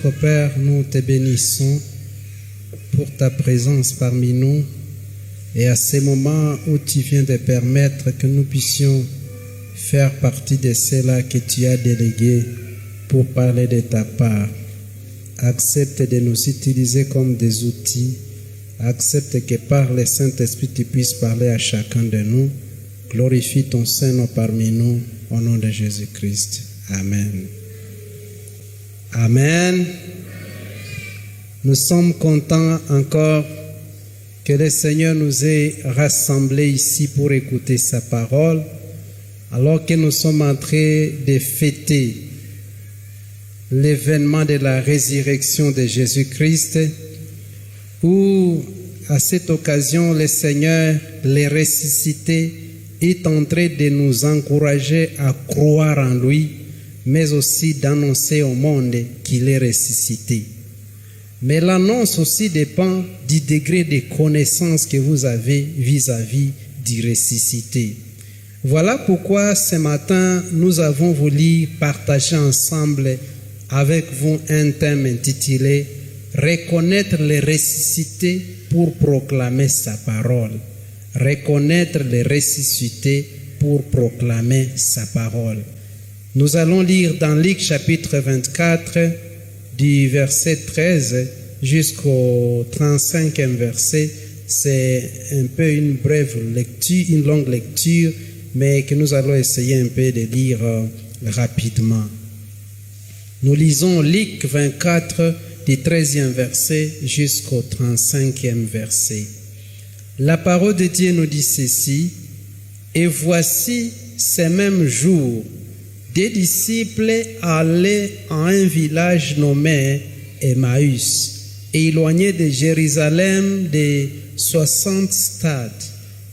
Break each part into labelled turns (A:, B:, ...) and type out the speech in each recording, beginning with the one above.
A: notre Père, nous te bénissons pour ta présence parmi nous et à ces moments où tu viens de permettre que nous puissions faire partie de ceux-là que tu as délégués pour parler de ta part. Accepte de nous utiliser comme des outils. Accepte que par le Saint-Esprit tu puisses parler à chacun de nous. Glorifie ton Saint-Nom parmi nous au nom de Jésus-Christ. Amen. Amen. Nous sommes contents encore que le Seigneur nous ait rassemblés ici pour écouter sa parole, alors que nous sommes en train de fêter l'événement de la résurrection de Jésus-Christ, où à cette occasion le Seigneur, le ressuscité, est en train de nous encourager à croire en lui, mais aussi d'annoncer au monde qu'il est ressuscité. Mais l'annonce aussi dépend du degré de connaissance que vous avez vis-à-vis du ressuscité. Voilà pourquoi ce matin, nous avons voulu partager ensemble avec vous un thème intitulé « Reconnaître le ressuscité pour proclamer sa parole ». Reconnaître le ressuscité pour proclamer sa parole. Nous allons lire dans Luc chapitre 24, du verset 13 jusqu'au 35e verset. C'est un peu une brève lecture, une longue lecture, mais que nous allons essayer un peu de lire rapidement. Nous lisons Luc 24, du 13e verset jusqu'au 35e verset. La parole de Dieu nous dit ceci: et voici ces mêmes jours, des disciples allaient à un village nommé Emmaüs, éloigné de Jérusalem de 60 stades,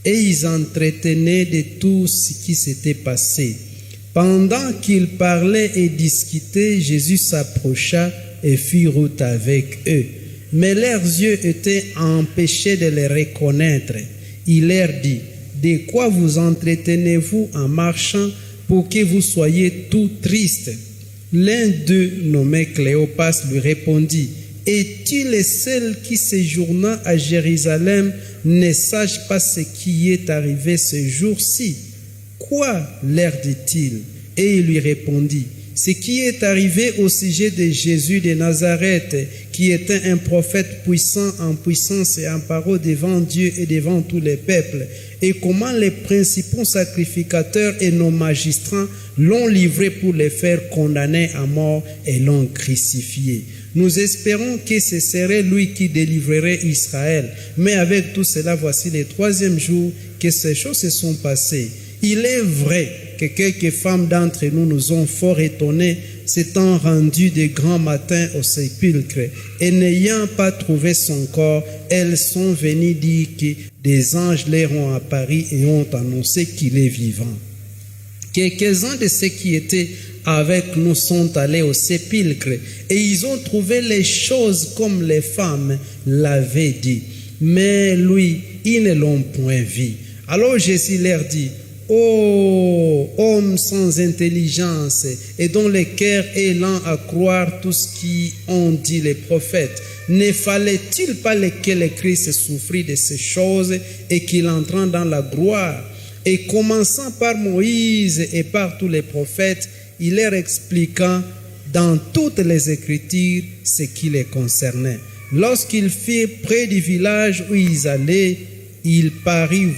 A: et ils entretenaient de tout ce qui s'était passé. Pendant qu'ils parlaient et discutaient, Jésus s'approcha et fit route avec eux. Mais leurs yeux étaient empêchés de les reconnaître. Il leur dit: de quoi vous entretenez-vous en marchant pour que vous soyez tout tristes? L'un d'eux, nommé Cléopas, lui répondit: es-tu le seul qui séjournant à Jérusalem ne sache pas ce qui est arrivé ce jour-ci? Quoi? Leur dit-il. Et il lui répondit: ce qui est arrivé au sujet de Jésus de Nazareth, qui était un prophète puissant en puissance et en parole devant Dieu et devant tous les peuples, et comment les principaux sacrificateurs et nos magistrats l'ont livré pour les faire condamner à mort et l'ont crucifié. Nous espérons que ce serait lui qui délivrerait Israël. Mais avec tout cela, voici le 3e jour que ces choses se sont passées. Il est vrai que quelques femmes d'entre nous nous ont fort étonnés, s'étant rendues de grand matin au sépulcre, et n'ayant pas trouvé son corps, elles sont venues dire que des anges leur ont apparu et ont annoncé qu'il est vivant. Quelques-uns de ceux qui étaient avec nous sont allés au sépulcre, et ils ont trouvé les choses comme les femmes l'avaient dit. Mais lui, ils ne l'ont point vu. Alors Jésus leur dit: ô hommes sans intelligence et dont le cœur est lent à croire tout ce qu'ont dit les prophètes, ne fallait-il pas que le Christ souffrit de ces choses et qu'il entrât dans la gloire? Et commençant par Moïse et par tous les prophètes, il leur expliqua dans toutes les Écritures ce qui les concernait. Lorsqu'ils furent près du village où ils allaient, il parut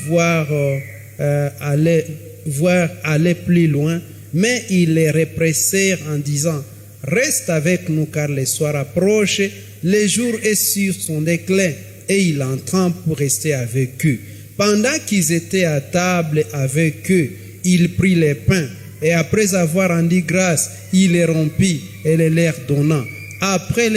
A: aller plus loin, mais ils les repressèrent en disant: reste avec nous car le soir approche, le jour est sur son déclin. Et il entra pour rester avec eux. Pendant qu'ils étaient à table avec eux, il prit les pains et après avoir rendu grâce, il les rompit et les leur donna. Après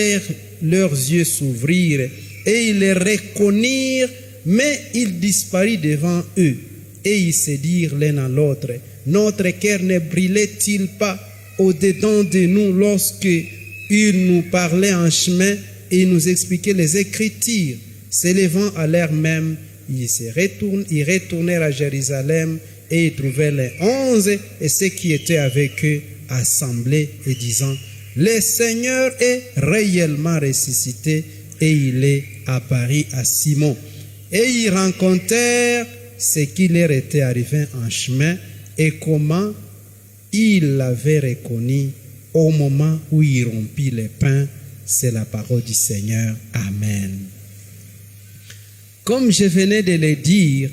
A: leurs yeux s'ouvrirent et ils les reconnurent, mais il disparut devant eux. Et ils se dirent l'un à l'autre: notre cœur ne brûlait-il pas au-dedans de nous lorsque il nous parlait en chemin et nous expliquait les Écritures? S'élevant à l'heure même, ils retournèrent à Jérusalem et ils trouvèrent les 11 et ceux qui étaient avec eux assemblés et disant: le Seigneur est réellement ressuscité et il est apparu à Simon. Et ils rencontrèrent ce qui leur était arrivé en chemin et comment il l'avait reconnu au moment où il rompit les pains. C'est la parole du Seigneur. Amen. Comme je venais de le dire,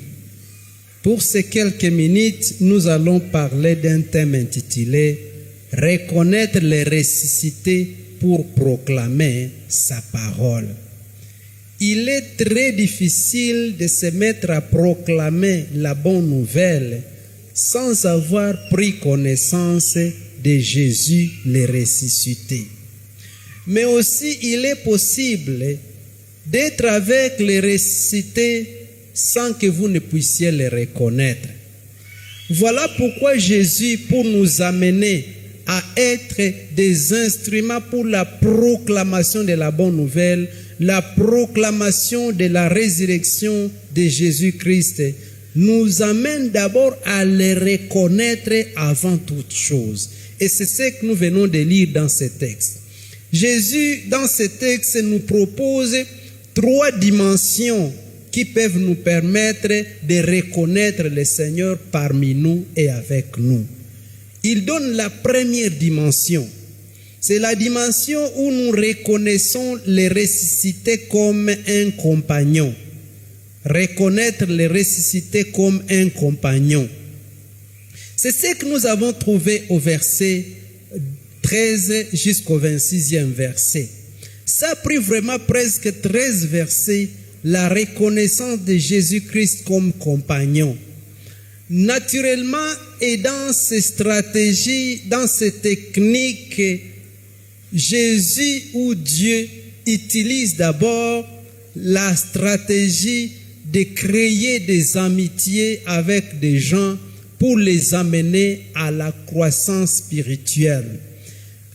A: pour ces quelques minutes, nous allons parler d'un thème intitulé « Reconnaître les ressuscités pour proclamer sa parole ». Il est très difficile de se mettre à proclamer la bonne nouvelle sans avoir pris connaissance de Jésus le ressuscité. Mais aussi, il est possible d'être avec les ressuscités sans que vous ne puissiez les reconnaître. Voilà pourquoi Jésus, pour nous amener à être des instruments pour la proclamation de la bonne nouvelle, la proclamation de la résurrection de Jésus-Christ, nous amène d'abord à les reconnaître avant toute chose. Et c'est ce que nous venons de lire dans ce texte. Jésus, dans ce texte, nous propose 3 dimensions qui peuvent nous permettre de reconnaître le Seigneur parmi nous et avec nous. Il donne la première dimension. C'est la dimension où nous reconnaissons les ressuscités comme un compagnon. Reconnaître les ressuscités comme un compagnon. C'est ce que nous avons trouvé au verset 13 jusqu'au 26e verset. Ça a pris vraiment presque 13 versets, la reconnaissance de Jésus-Christ comme compagnon. Naturellement, et dans ces stratégies, dans ces techniques, Jésus ou Dieu utilise d'abord la stratégie de créer des amitiés avec des gens pour les amener à la croissance spirituelle.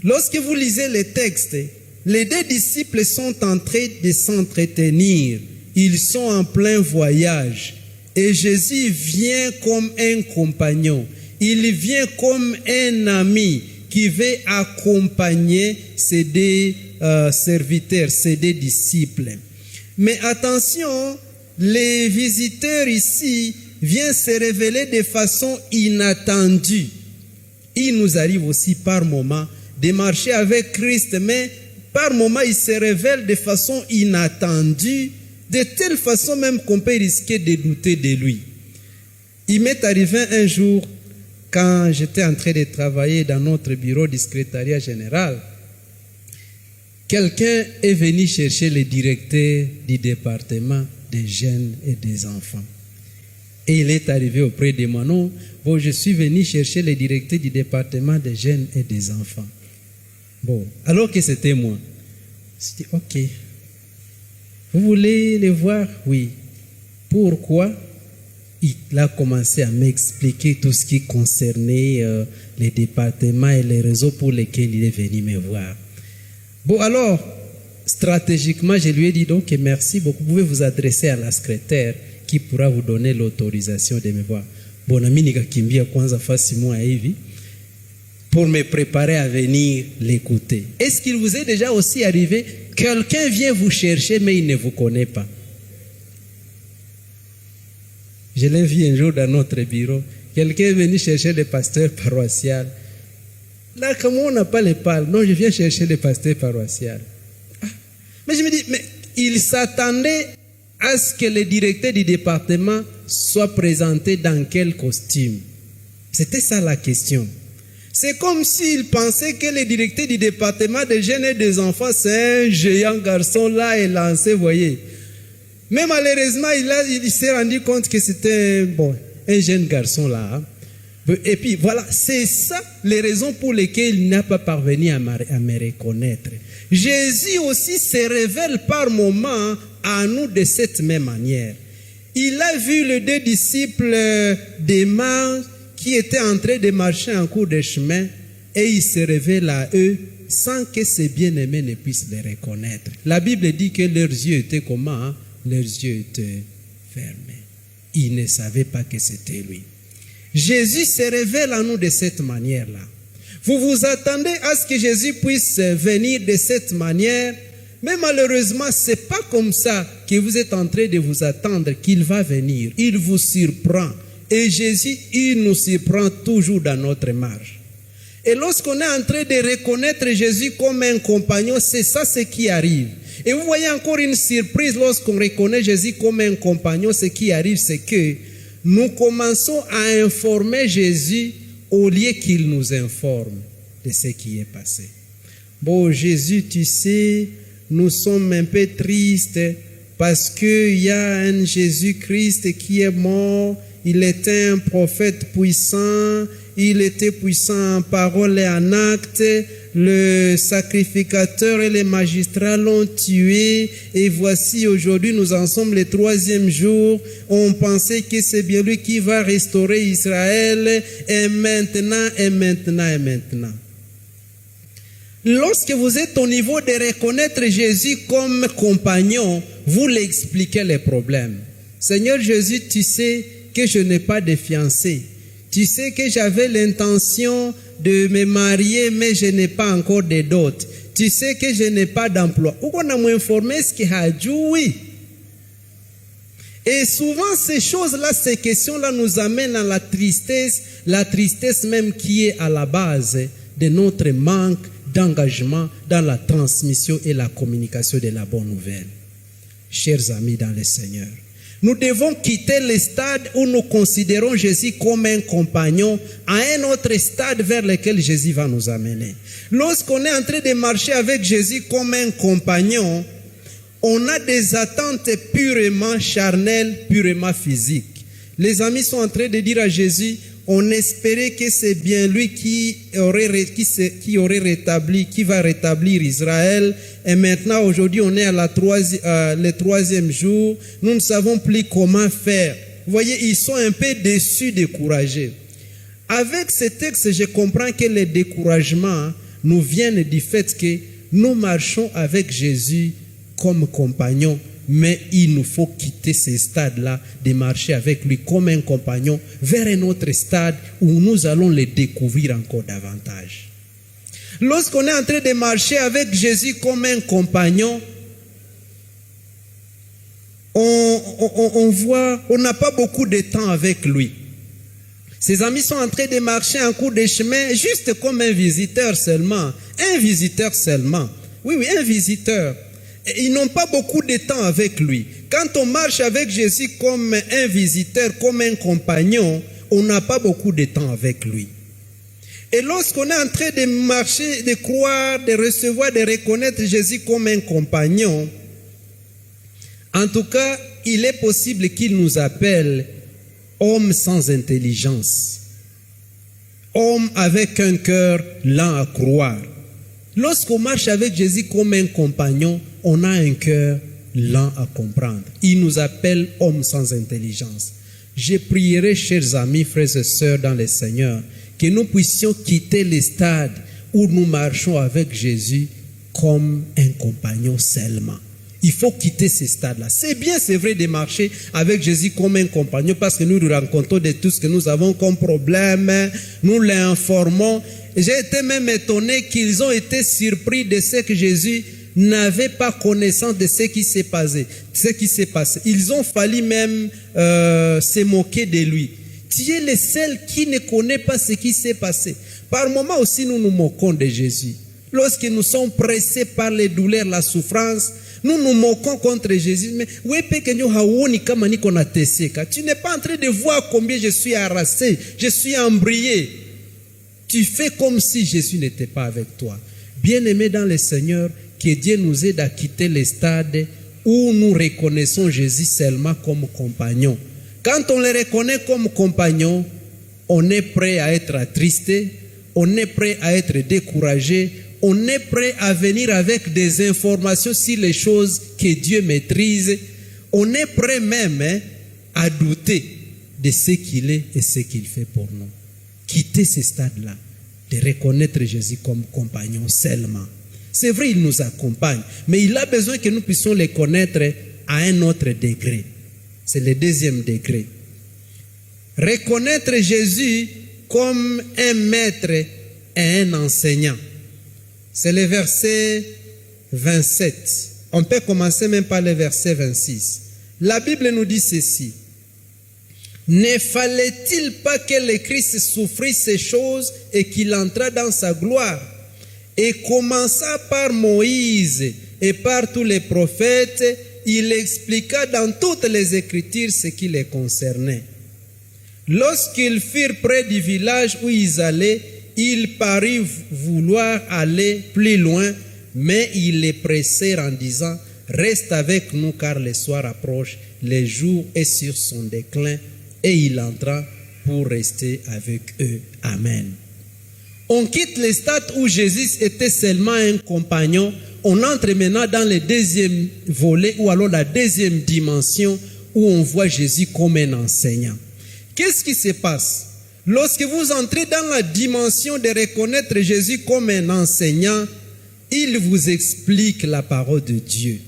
A: Lorsque vous lisez les textes, les 2 disciples sont en train de s'entretenir. Ils sont en plein voyage. Et Jésus vient comme un compagnon. Il vient comme un ami qui veut accompagner ses 2 serviteurs, ses 2 disciples. Mais attention, les visiteurs ici viennent se révéler de façon inattendue. Il nous arrive aussi par moments de marcher avec Christ, mais par moments il se révèle de façon inattendue, de telle façon même qu'on peut risquer de douter de lui. Il m'est arrivé un jour, quand j'étais en train de travailler dans notre bureau du secrétariat général, quelqu'un est venu chercher le directeur du département des jeunes et des enfants. Et il est arrivé auprès de moi. Non, bon, je suis venu chercher le directeur du département des jeunes et des enfants. Bon, alors que c'était moi. Je dis, ok. Vous voulez les voir? Oui. Pourquoi? Il a commencé à m'expliquer tout ce qui concernait les départements et les réseaux pour lesquels il est venu me voir. Bon, alors, stratégiquement, je lui ai dit, donc, merci beaucoup. Vous pouvez vous adresser à la secrétaire qui pourra vous donner l'autorisation de me voir. Bon, nami nikakimbia kwanza fasi moja hivi pour me préparer à venir l'écouter. Est-ce qu'il vous est déjà aussi arrivé, quelqu'un vient vous chercher mais il ne vous connaît pas? Je l'ai vu un jour dans notre bureau. Quelqu'un est venu chercher le pasteur paroissial. Là, comment on n'a pas les pales? Non, je viens chercher le pasteur paroissial. Ah. Mais je me dis, mais il s'attendait à ce que le directeur du département soit présenté dans quel costume? C'était ça la question. C'est comme s'il pensait que le directeur du département des jeunes et des enfants, c'est un géant garçon là et lancé, voyez. Mais malheureusement, il s'est rendu compte que c'était un jeune garçon là. Et puis voilà, c'est ça les raisons pour lesquelles il n'a pas parvenu à me reconnaître. Jésus aussi se révèle par moments à nous de cette même manière. Il a vu les 2 disciples d'Emmaüs qui étaient en train de marcher en cours de chemin et il se révèle à eux sans que ses bien-aimés ne puissent les reconnaître. La Bible dit que leurs yeux étaient comment? Leurs yeux étaient fermés. Ils ne savaient pas que c'était lui. Jésus se révèle à nous de cette manière-là. Vous vous attendez à ce que Jésus puisse venir de cette manière, mais malheureusement, ce n'est pas comme ça que vous êtes en train de vous attendre qu'il va venir. Il vous surprend. Et Jésus, il nous surprend toujours dans notre marche. Et lorsqu'on est en train de reconnaître Jésus comme un compagnon, c'est ça ce qui arrive. Et vous voyez encore une surprise lorsqu'on reconnaît Jésus comme un compagnon. Ce qui arrive, c'est que nous commençons à informer Jésus au lieu qu'il nous informe de ce qui est passé. Bon, Jésus, tu sais, nous sommes un peu tristes parce qu'il y a un Jésus-Christ qui est mort. Il était un prophète puissant. Il était puissant en parole et en acte. Le sacrificateur et les magistrats l'ont tué. Et voici, aujourd'hui, nous en sommes le 3e jour. On pensait que c'est bien lui qui va restaurer Israël. Et maintenant, et maintenant, et maintenant. Lorsque vous êtes au niveau de reconnaître Jésus comme compagnon, vous l'expliquez les problèmes. Seigneur Jésus, tu sais que je n'ai pas de fiancé. Tu sais que j'avais l'intention de me marier, mais je n'ai pas encore de dot. Tu sais que je n'ai pas d'emploi. Où on a m'informé ce qui a dit oui. Et souvent, ces choses-là, ces questions-là nous amènent à la tristesse même qui est à la base de notre manque d'engagement dans la transmission et la communication de la bonne nouvelle. Chers amis dans le Seigneur, nous devons quitter le stade où nous considérons Jésus comme un compagnon à un autre stade vers lequel Jésus va nous amener. Lorsqu'on est en train de marcher avec Jésus comme un compagnon, on a des attentes purement charnelles, purement physiques. Les amis sont en train de dire à Jésus, on espérait que c'est bien lui qui va rétablir Israël. Et maintenant, aujourd'hui, on est à le 3e jour. Nous ne savons plus comment faire. Vous voyez, ils sont un peu déçus, découragés. Avec ce texte, je comprends que les découragements nous viennent du fait que nous marchons avec Jésus comme compagnons. Mais il nous faut quitter ce stade-là, de marcher avec lui comme un compagnon vers un autre stade où nous allons le découvrir encore davantage. Lorsqu'on est en train de marcher avec Jésus comme un compagnon, on voit, on n'a pas beaucoup de temps avec lui. Ses amis sont en train de marcher en cours de chemin juste comme un visiteur seulement. Un visiteur seulement. Oui, un visiteur. Ils n'ont pas beaucoup de temps avec lui. Quand on marche avec Jésus comme un visiteur, comme un compagnon, on n'a pas beaucoup de temps avec lui. Et lorsqu'on est en train de marcher, de croire, de recevoir, de reconnaître Jésus comme un compagnon, en tout cas, il est possible qu'il nous appelle homme sans intelligence, homme avec un cœur lent à croire. Lorsqu'on marche avec Jésus comme un compagnon, on a un cœur lent à comprendre. Il nous appelle homme sans intelligence. Je prierai, chers amis, frères et sœurs dans le Seigneur, que nous puissions quitter le stade où nous marchons avec Jésus comme un compagnon seulement. Il faut quitter ce stade-là. C'est bien, c'est vrai, de marcher avec Jésus comme un compagnon parce que nous rencontrons de tout ce que nous avons comme problème. Nous l'informons. J'ai été même étonné qu'ils ont été surpris de ce que Jésus n'avait pas connaissance de ce qui s'est passé. Ils ont failli même se moquer de lui. Tu es le seul qui ne connaît pas ce qui s'est passé. Par moments aussi, nous nous moquons de Jésus. Lorsque nous sommes pressés par les douleurs, la souffrance, nous nous moquons contre Jésus. Mais tu n'es pas en train de voir combien je suis harassé, je suis embrouillé. Tu fais comme si Jésus n'était pas avec toi. Bien-aimés dans le Seigneur, que Dieu nous aide à quitter les stades où nous reconnaissons Jésus seulement comme compagnon. Quand on le reconnaît comme compagnon, on est prêt à être attristé, on est prêt à être découragé, on est prêt à venir avec des informations sur les choses que Dieu maîtrise. On est prêt même à douter de ce qu'il est et ce qu'il fait pour nous. Quitter ce stade-là, de reconnaître Jésus comme compagnon seulement. C'est vrai, il nous accompagne, mais il a besoin que nous puissions le connaître à un autre degré. C'est le 2e degré. Reconnaître Jésus comme un maître est un enseignant. C'est le verset 27. On peut commencer même par le verset 26. La Bible nous dit ceci. Ne fallait-il pas que le Christ souffrisse ces choses et qu'il entrât dans sa gloire? Et commença par Moïse et par tous les prophètes, il expliqua dans toutes les Écritures ce qui les concernait. Lorsqu'ils furent près du village où ils allaient, il parut vouloir aller plus loin, mais ils les pressèrent en disant, « Reste avec nous car le soir approche, le jour est sur son déclin. » Et il entra pour rester avec eux. Amen. On quitte le stade où Jésus était seulement un compagnon. On entre maintenant dans le deuxième volet ou alors la deuxième dimension où on voit Jésus comme un enseignant. Qu'est-ce qui se passe? Lorsque vous entrez dans la dimension de reconnaître Jésus comme un enseignant, il vous explique la parole de Dieu.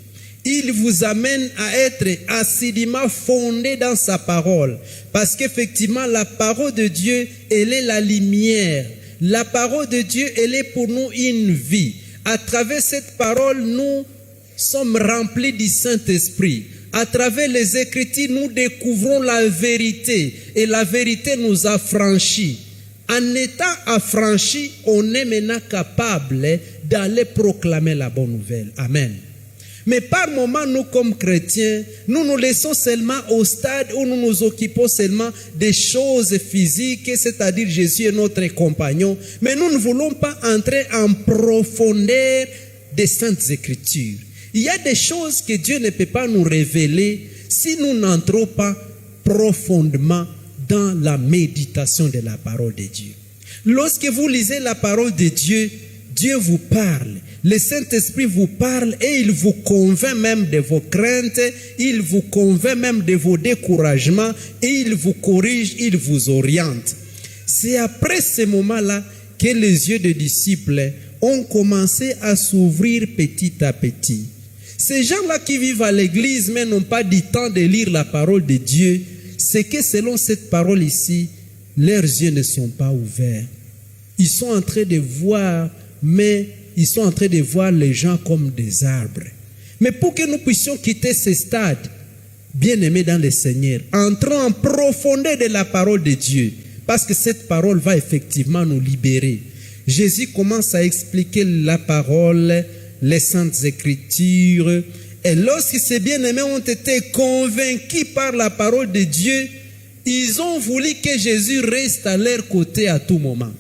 A: Il vous amène à être assidûment fondé dans sa parole. Parce qu'effectivement, la parole de Dieu, elle est la lumière. La parole de Dieu, elle est pour nous une vie. À travers cette parole, nous sommes remplis du Saint-Esprit. À travers les Écritures, nous découvrons la vérité. Et la vérité nous affranchit. En étant affranchi, on est maintenant capable d'aller proclamer la bonne nouvelle. Amen. Mais par moments, nous comme chrétiens, nous nous laissons seulement au stade où nous nous occupons seulement des choses physiques, c'est-à-dire Jésus est notre compagnon. Mais nous ne voulons pas entrer en profondeur des Saintes Écritures. Il y a des choses que Dieu ne peut pas nous révéler si nous n'entrons pas profondément dans la méditation de la parole de Dieu. Lorsque vous lisez la parole de Dieu, Dieu vous parle. Le Saint-Esprit vous parle et il vous convainc même de vos craintes, il vous convainc même de vos découragements et il vous corrige, il vous oriente. C'est après ce moment-là que les yeux des disciples ont commencé à s'ouvrir petit à petit. Ces gens-là qui vivent à l'église mais n'ont pas du temps de lire la parole de Dieu, c'est que selon cette parole ici, leurs yeux ne sont pas ouverts. Ils sont en train de voir, mais ils sont en train de voir les gens comme des arbres. Mais pour que nous puissions quitter ce stade, bien-aimés dans le Seigneur, entrons en profondeur de la parole de Dieu, parce que cette parole va effectivement nous libérer. Jésus commence à expliquer la parole, les Saintes Écritures, et lorsque ces bien-aimés ont été convaincus par la parole de Dieu, ils ont voulu que Jésus reste à leur côté à tout moment.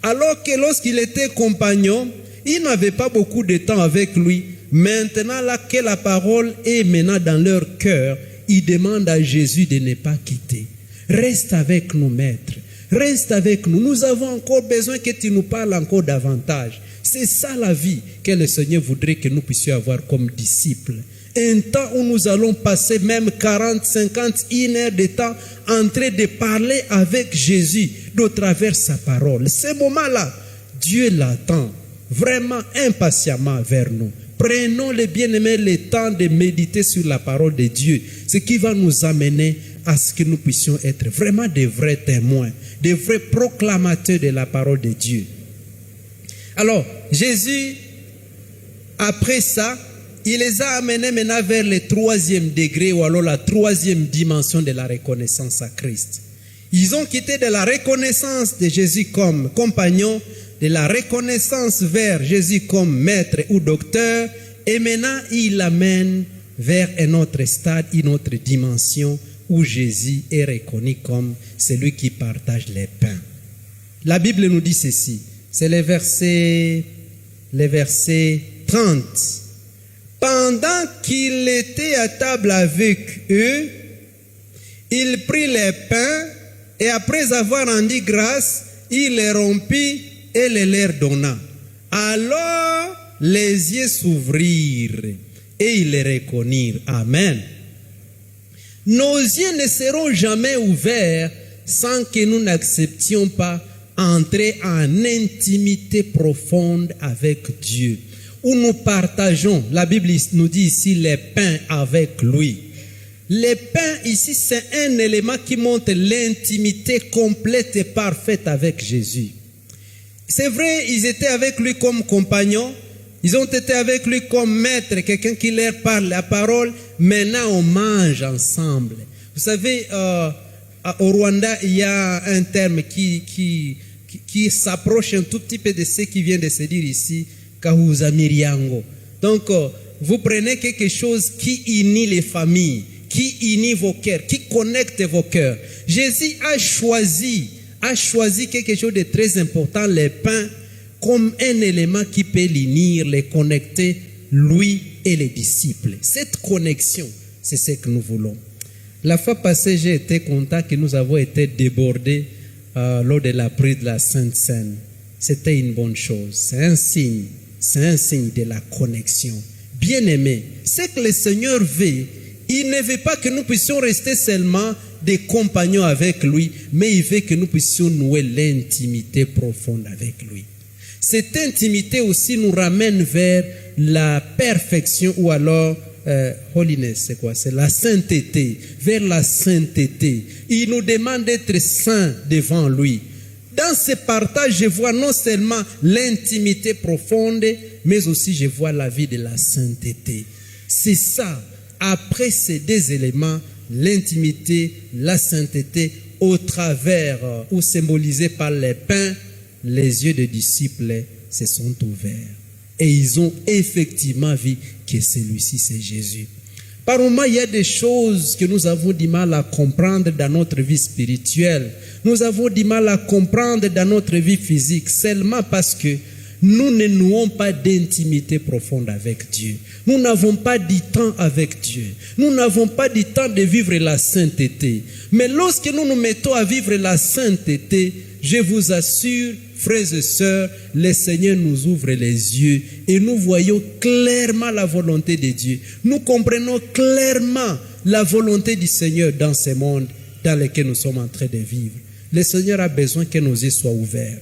A: Alors que lorsqu'il était compagnon, ils n'avaient pas beaucoup de temps avec lui. Maintenant, là que la parole est maintenant dans leur cœur, ils demandent à Jésus de ne pas quitter. Reste avec nous, maître. Reste avec nous. Nous avons encore besoin que tu nous parles encore davantage. C'est ça la vie que le Seigneur voudrait que nous puissions avoir comme disciples. Un temps où nous allons passer même 40, 50, 1 heure de temps en train de parler avec Jésus de travers sa parole. Ce moment-là, Dieu l'attend vraiment impatiemment vers nous. Prenons les bien-aimés le temps de méditer sur la parole de Dieu, ce qui va nous amener à ce que nous puissions être vraiment des vrais témoins, des vrais proclamateurs de la parole de Dieu. Alors, Jésus, après ça, il les a amenés maintenant vers le 3e degré ou alors la 3e dimension de la reconnaissance à Christ. Ils ont quitté de la reconnaissance de Jésus comme compagnon, de la reconnaissance vers Jésus comme maître ou docteur, et maintenant il l'amène vers un autre stade, une autre dimension où Jésus est reconnu comme celui qui partage les pains. La Bible nous dit ceci, c'est le verset 30. Pendant qu'il était à table avec eux, il prit les pains et après avoir rendu grâce, il les rompit et les leur donna. Alors les yeux s'ouvrirent et ils les reconnurent. Amen. Nos yeux ne seront jamais ouverts sans que nous n'acceptions pas entrer en intimité profonde avec Dieu, où nous partageons, la Bible nous dit ici, les pains avec lui. Les pains ici, c'est un élément qui montre l'intimité complète et parfaite avec Jésus. C'est vrai, ils étaient avec lui comme compagnons, ils ont été avec lui comme maître, quelqu'un qui leur parle la parole. Maintenant, on mange ensemble. Vous savez, au Rwanda, il y a un terme qui s'approche un tout petit peu de ce qui vient de se dire ici, Kahuza Miriango. Donc, vous prenez quelque chose qui unit les familles, qui unit vos cœurs, qui connecte vos cœurs. Jésus a choisi quelque chose de très important, les pains, comme un élément qui peut l'unir, les connecter, lui et les disciples. Cette connexion, c'est ce que nous voulons. La fois passée, j'ai été content que nous avons été débordés lors de la prière de la Sainte Seine. C'était une bonne chose. C'est un signe de la connexion. Bien-aimés, ce que le Seigneur veut, il ne veut pas que nous puissions rester seulement des compagnons avec lui, mais il veut que nous puissions nouer l'intimité profonde avec lui. Cette intimité aussi nous ramène vers la perfection ou alors holiness, c'est quoi? C'est la sainteté, vers la sainteté. Il nous demande d'être saints devant lui. Dans ce partage, je vois non seulement l'intimité profonde, mais aussi je vois la vie de la sainteté. C'est ça. Après ces deux éléments, l'intimité, la sainteté, au travers ou symbolisés par les pains, les yeux des disciples se sont ouverts. Et ils ont effectivement vu que celui-ci, c'est Jésus. Par moments, il y a des choses que nous avons du mal à comprendre dans notre vie spirituelle. Nous avons du mal à comprendre dans notre vie physique, seulement parce que nous ne nouons pas d'intimité profonde avec Dieu. Nous n'avons pas du temps avec Dieu. Nous n'avons pas du temps de vivre la sainteté. Mais lorsque nous nous mettons à vivre la sainteté, je vous assure, frères et sœurs, le Seigneur nous ouvre les yeux et nous voyons clairement la volonté de Dieu. Nous comprenons clairement la volonté du Seigneur dans ce monde dans lequel nous sommes en train de vivre. Le Seigneur a besoin que nos yeux soient ouverts.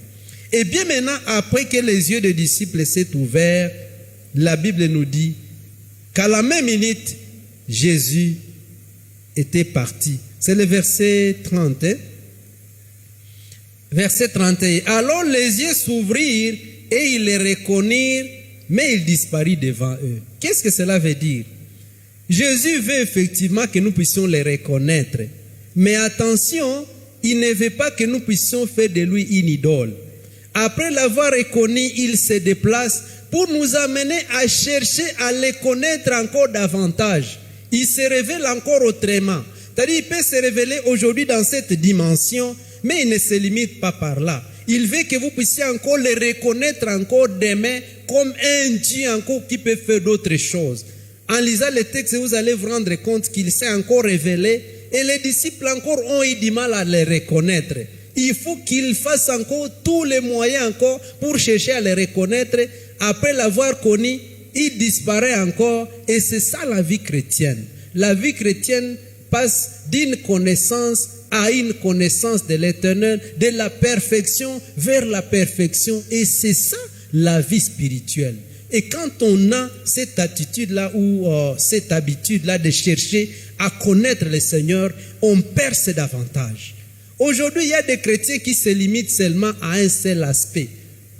A: Et bien maintenant, après que les yeux des disciples s'est ouverts, la Bible nous dit qu'à la même minute, Jésus était parti. C'est le verset 30. Verset 31. Alors les yeux s'ouvrirent et ils les reconnurent, mais il disparut devant eux. Qu'est-ce que cela veut dire? Jésus veut effectivement que nous puissions les reconnaître. Mais attention, il ne veut pas que nous puissions faire de lui une idole. Après l'avoir reconnu, il se déplace pour nous amener à chercher à les connaître encore davantage. Il se révèle encore autrement. C'est-à-dire, il peut se révéler aujourd'hui dans cette dimension, mais il ne se limite pas par là. Il veut que vous puissiez encore les reconnaître encore demain comme un Dieu encore qui peut faire d'autres choses. En lisant le texte, vous allez vous rendre compte qu'il s'est encore révélé et les disciples encore ont eu du mal à les reconnaître. Il faut qu'ils fassent encore tous les moyens encore pour chercher à les reconnaître. Après l'avoir connu, il disparaît encore et c'est ça la vie chrétienne. La vie chrétienne passe d'une connaissance à une connaissance de l'éternel, de la perfection vers la perfection. Et c'est ça la vie spirituelle. Et quand on a cette attitude-là ou cette habitude-là de chercher à connaître le Seigneur, on perce davantage. Aujourd'hui, il y a des chrétiens qui se limitent seulement à un seul aspect.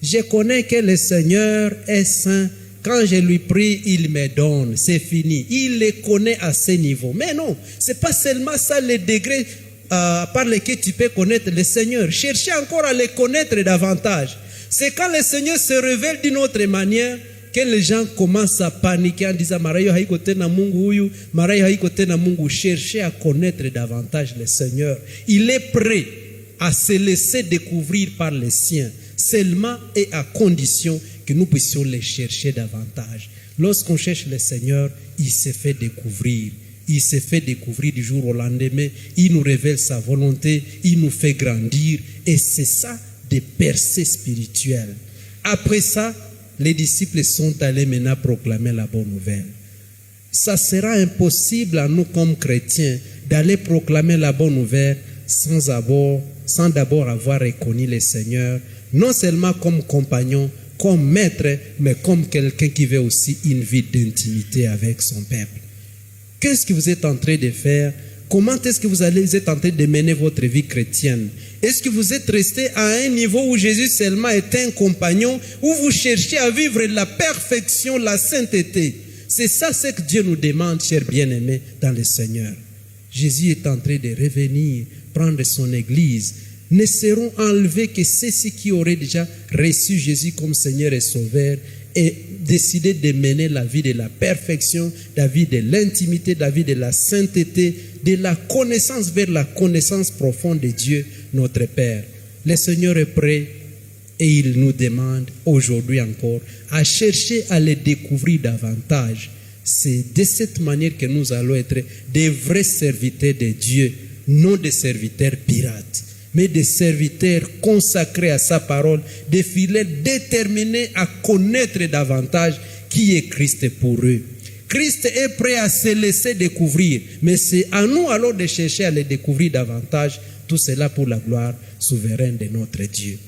A: Je connais que le Seigneur est saint. Quand je lui prie, il me donne. C'est fini. Il les connaît à ce niveau. Mais non, ce n'est pas seulement ça le degré par lequel tu peux connaître le Seigneur. Cherchez encore à le connaître davantage. C'est quand le Seigneur se révèle d'une autre manière que les gens commencent à paniquer en disant Marayo haiko tena Mungu huyu, Marayo haiko tena Mungu. Cherchez à connaître davantage le Seigneur. Il est prêt à se laisser découvrir par les siens, seulement et à condition que nous puissions les chercher davantage. Lorsqu'on cherche le Seigneur, il se fait découvrir. Il se fait découvrir du jour au lendemain. Il nous révèle sa volonté. Il nous fait grandir. Et c'est ça, des percées spirituelles. Après ça, les disciples sont allés maintenant proclamer la bonne nouvelle. Ça sera impossible à nous comme chrétiens d'aller proclamer la bonne nouvelle sans d'abord avoir reconnu le Seigneur, non seulement comme compagnon, comme maître, mais comme quelqu'un qui veut aussi une vie d'intimité avec son peuple. Qu'est-ce que vous êtes en train de faire? Comment est-ce que vous êtes en train de mener votre vie chrétienne? Est-ce que vous êtes resté à un niveau où Jésus seulement est un compagnon, où vous cherchez à vivre la perfection, la sainteté? C'est ça ce que Dieu nous demande, chers bien-aimés dans le Seigneur. Jésus est en train de revenir, prendre son église. Ne seront enlevés que ceux qui auraient déjà reçu Jésus comme Seigneur et Sauveur et décidé de mener la vie de la perfection, la vie de l'intimité, la vie de la sainteté, de la connaissance vers la connaissance profonde de Dieu, notre Père. Le Seigneur est prêt et il nous demande aujourd'hui encore à chercher à le découvrir davantage. C'est de cette manière que nous allons être des vrais serviteurs de Dieu, non des serviteurs pirates, mais des serviteurs consacrés à sa parole, des fidèles déterminés à connaître davantage qui est Christ pour eux. Christ est prêt à se laisser découvrir, mais c'est à nous alors de chercher à le découvrir davantage, tout cela pour la gloire souveraine de notre Dieu.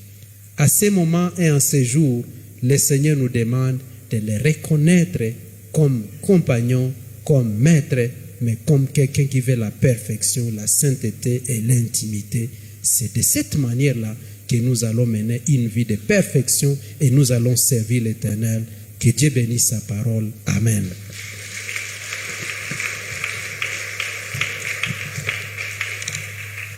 A: À ce moment et en ce jour, le Seigneur nous demande de le reconnaître comme compagnon, comme maître, mais comme quelqu'un qui veut la perfection, la sainteté et l'intimité. C'est de cette manière-là que nous allons mener une vie de perfection et nous allons servir l'Éternel. Que Dieu bénisse sa parole. Amen.